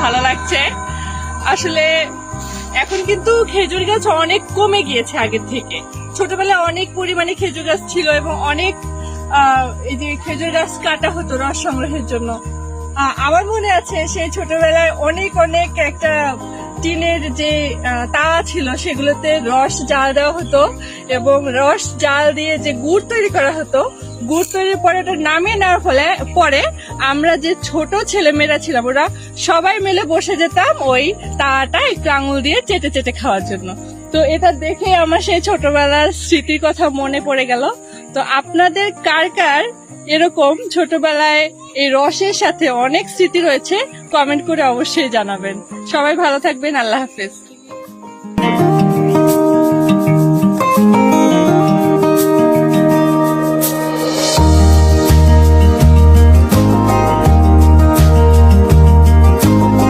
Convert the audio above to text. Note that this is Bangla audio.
ভালো লাগছে। আসলে এখন কিন্তু খেজুর গাছ অনেক কমে গিয়েছে আগের থেকে। ছোটবেলায় অনেক পরিমাণে খেজুর গাছ ছিল এবং অনেক এই যে খেজুর গাছ কাটা হতো রস সংগ্রহের জন্য। আমার মনে আছে সেই ছোটবেলায় অনেক অনেক একটা টিনের যে তাওয়া ছিল সেগুলোতে রস জাল দেওয়া হতো এবং রস জাল দিয়ে যে গুড় তৈরি করা হতো, গুড় তৈরির পরে ওটা নামিয়ে নেওয়ার ফলে পরে আমরা যে ছোট ছেলেমেয়েরা ছিলাম ওরা সবাই মিলে বসে যেতাম ওই তাওয়াটা একটু আঙুল দিয়ে চেটে চেটে খাওয়ার জন্য। তো এটা দেখে আমার সেই ছোটবেলার স্মৃতির কথা মনে পড়ে গেল। তো আপনাদের কার কার এরকম ছোটবেলায় এই রসের সাথে অনেক স্মৃতি রয়েছে কমেন্ট করে অবশ্যই জানাবেন। সবাই ভালো থাকবেন, আল্লাহ হাফেজ।